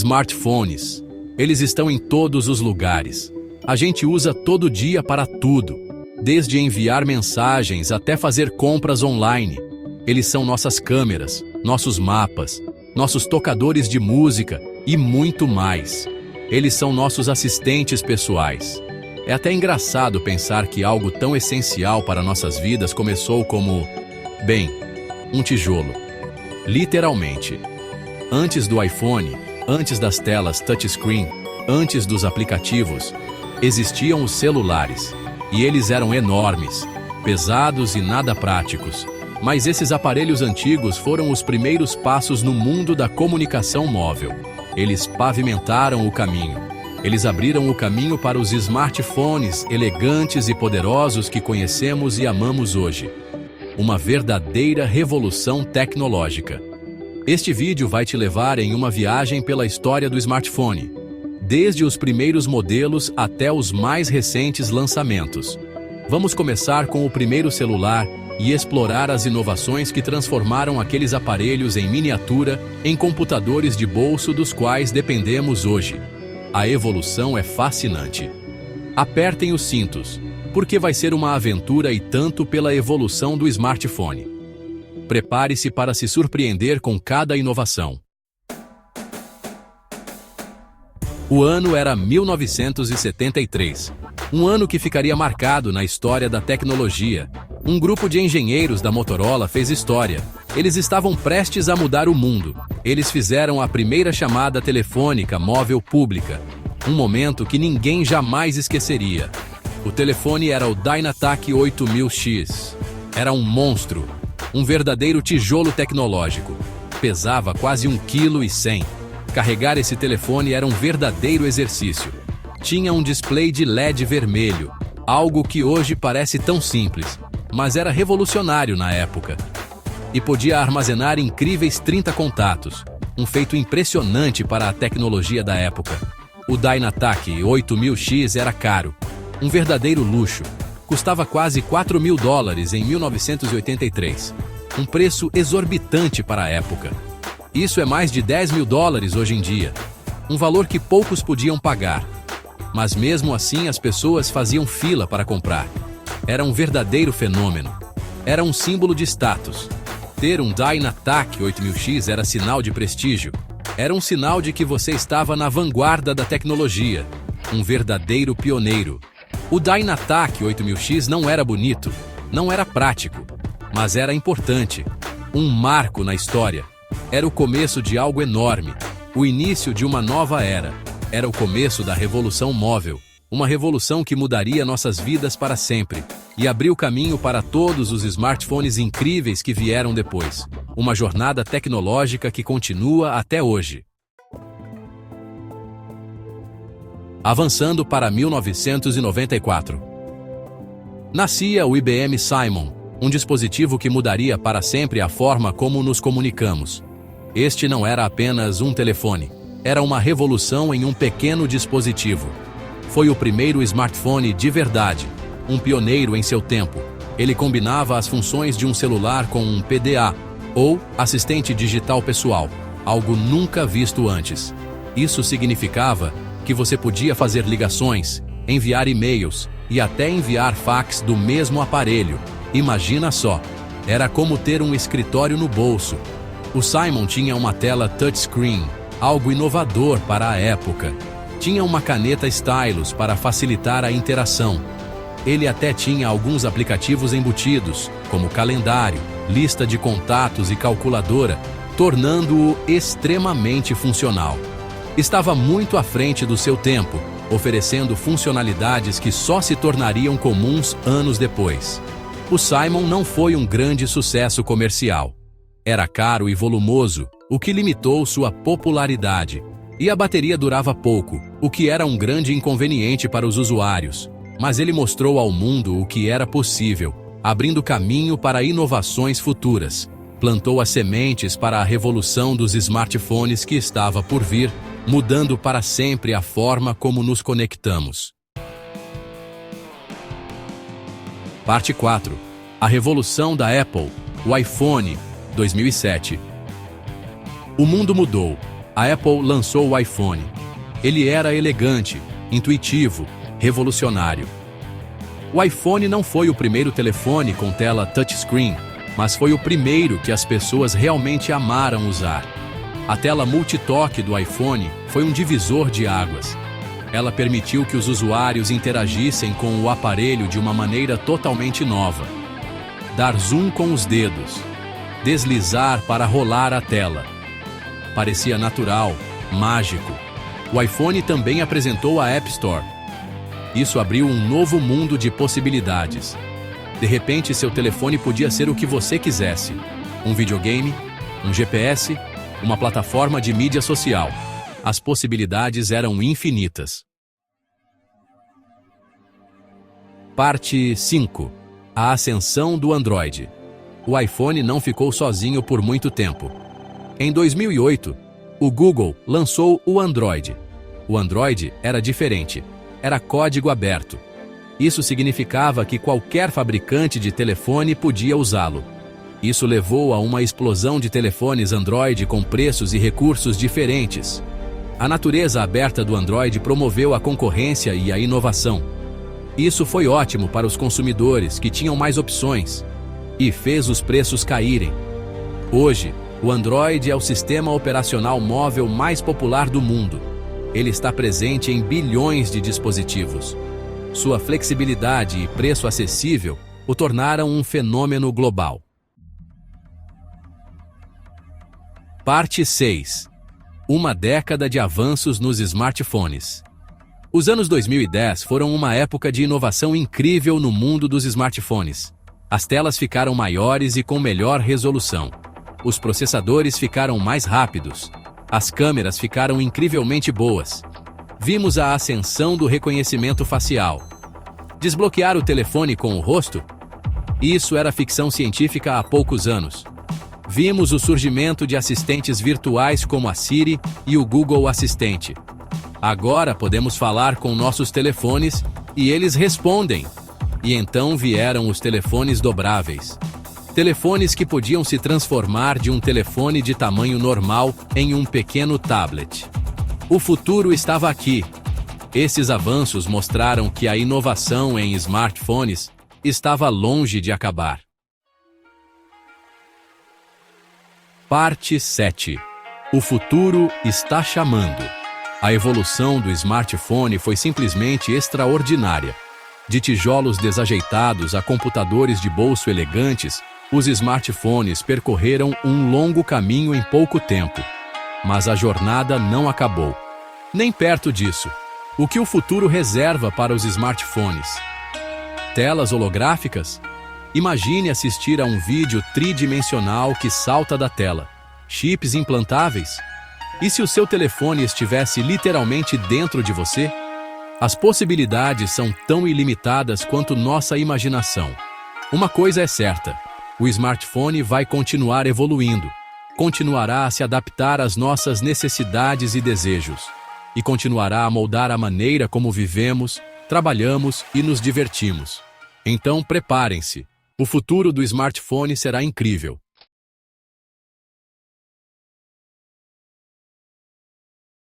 Smartphones. Eles estão em todos os lugares. A gente usa todo dia para tudo, desde enviar mensagens até fazer compras online. Eles são nossas câmeras, nossos mapas, nossos tocadores de música e muito mais. Eles são nossos assistentes pessoais. É até engraçado pensar que algo tão essencial para nossas vidas começou como, bem, um tijolo. Literalmente. Antes do iPhone, antes das telas touchscreen, antes dos aplicativos, existiam os celulares. E eles eram enormes, pesados e nada práticos. Mas esses aparelhos antigos foram os primeiros passos no mundo da comunicação móvel. Eles pavimentaram o caminho. Eles abriram o caminho para os smartphones elegantes e poderosos que conhecemos e amamos hoje. Uma verdadeira revolução tecnológica. Este vídeo vai te levar em uma viagem pela história do smartphone, desde os primeiros modelos até os mais recentes lançamentos. Vamos começar com o primeiro celular e explorar as inovações que transformaram aqueles aparelhos em miniatura em computadores de bolso dos quais dependemos hoje. A evolução é fascinante. Apertem os cintos, porque vai ser uma aventura e tanto pela evolução do smartphone. Prepare-se para se surpreender com cada inovação. O ano era 1973, um ano que ficaria marcado na história da tecnologia. Um grupo de engenheiros da Motorola fez história. Eles estavam prestes a mudar o mundo. Eles fizeram a primeira chamada telefônica móvel pública, um momento que ninguém jamais esqueceria. O telefone era o Dynatac 8000X. Era um monstro, um verdadeiro tijolo tecnológico. Pesava quase 1,1 kg. Carregar esse telefone era um verdadeiro exercício. Tinha um display de LED vermelho, algo que hoje parece tão simples, mas era revolucionário na época. E podia armazenar incríveis 30 contatos, um feito impressionante para a tecnologia da época. O Dynatac 8000X era caro, um verdadeiro luxo. Custava quase $4.000 em 1983, um preço exorbitante para a época. Isso é mais de $10.000 hoje em dia, um valor que poucos podiam pagar. Mas mesmo assim as pessoas faziam fila para comprar. Era um verdadeiro fenômeno. Era um símbolo de status. Ter um Dynatac 8000X era sinal de prestígio. Era um sinal de que você estava na vanguarda da tecnologia. Um verdadeiro pioneiro. O Dynatac 8000X não era bonito, não era prático, mas era importante. Um marco na história. Era o começo de algo enorme, o início de uma nova era. Era o começo da revolução móvel, uma revolução que mudaria nossas vidas para sempre e abriu caminho para todos os smartphones incríveis que vieram depois. Uma jornada tecnológica que continua até hoje. Avançando para 1994. Nascia o IBM Simon, um dispositivo que mudaria para sempre a forma como nos comunicamos. Este não era apenas um telefone, era uma revolução em um pequeno dispositivo. Foi o primeiro smartphone de verdade, um pioneiro em seu tempo. Ele combinava as funções de um celular com um PDA, ou assistente digital pessoal, algo nunca visto antes. Isso significava que você podia fazer ligações, enviar e-mails e até enviar fax do mesmo aparelho. Imagina só, era como ter um escritório no bolso. O Simon tinha uma tela touchscreen, algo inovador para a época. Tinha uma caneta stylus para facilitar a interação. Ele até tinha alguns aplicativos embutidos, como calendário, lista de contatos e calculadora, tornando-o extremamente funcional. Estava muito à frente do seu tempo, oferecendo funcionalidades que só se tornariam comuns anos depois. O Simon não foi um grande sucesso comercial. Era caro e volumoso, o que limitou sua popularidade. E a bateria durava pouco, o que era um grande inconveniente para os usuários. Mas ele mostrou ao mundo o que era possível, abrindo caminho para inovações futuras. Plantou as sementes para a revolução dos smartphones que estava por vir, mudando para sempre a forma como nos conectamos. Parte 4. A revolução da Apple, o iPhone, 2007. O mundo mudou. A Apple lançou o iPhone. Ele era elegante, intuitivo, revolucionário. O iPhone não foi o primeiro telefone com tela touchscreen, mas foi o primeiro que as pessoas realmente amaram usar. A tela multitoque do iPhone foi um divisor de águas. Ela permitiu que os usuários interagissem com o aparelho de uma maneira totalmente nova. Dar zoom com os dedos, deslizar para rolar a tela. Parecia natural, mágico. O iPhone também apresentou a App Store. Isso abriu um novo mundo de possibilidades. De repente, seu telefone podia ser o que você quisesse. Um videogame, um GPS, uma plataforma de mídia social. As possibilidades eram infinitas. Parte 5. A ascensão do Android. O iPhone não ficou sozinho por muito tempo. Em 2008, o Google lançou o Android. O Android era diferente. Era código aberto. Isso significava que qualquer fabricante de telefone podia usá-lo. Isso levou a uma explosão de telefones Android com preços e recursos diferentes. A natureza aberta do Android promoveu a concorrência e a inovação. Isso foi ótimo para os consumidores, que tinham mais opções, e fez os preços caírem. Hoje, o Android é o sistema operacional móvel mais popular do mundo. Ele está presente em bilhões de dispositivos. Sua flexibilidade e preço acessível o tornaram um fenômeno global. Parte 6. Uma década de avanços nos smartphones. Os anos 2010 foram uma época de inovação incrível no mundo dos smartphones. As telas ficaram maiores e com melhor resolução. Os processadores ficaram mais rápidos. As câmeras ficaram incrivelmente boas. Vimos a ascensão do reconhecimento facial. Desbloquear o telefone com o rosto? Isso era ficção científica há poucos anos. Vimos o surgimento de assistentes virtuais como a Siri e o Google Assistente. Agora podemos falar com nossos telefones e eles respondem. E então vieram os telefones dobráveis. Telefones que podiam se transformar de um telefone de tamanho normal em um pequeno tablet. O futuro estava aqui. Esses avanços mostraram que a inovação em smartphones estava longe de acabar. Parte 7. O futuro está chamando. A evolução do smartphone foi simplesmente extraordinária. De tijolos desajeitados a computadores de bolso elegantes, os smartphones percorreram um longo caminho em pouco tempo. Mas a jornada não acabou. Nem perto disso. O que o futuro reserva para os smartphones? Telas holográficas? Imagine assistir a um vídeo tridimensional que salta da tela. Chips implantáveis? E se o seu telefone estivesse literalmente dentro de você? As possibilidades são tão ilimitadas quanto nossa imaginação. Uma coisa é certa: o smartphone vai continuar evoluindo, continuará a se adaptar às nossas necessidades e desejos, e continuará a moldar a maneira como vivemos, trabalhamos e nos divertimos. Então, preparem-se. O futuro do smartphone será incrível.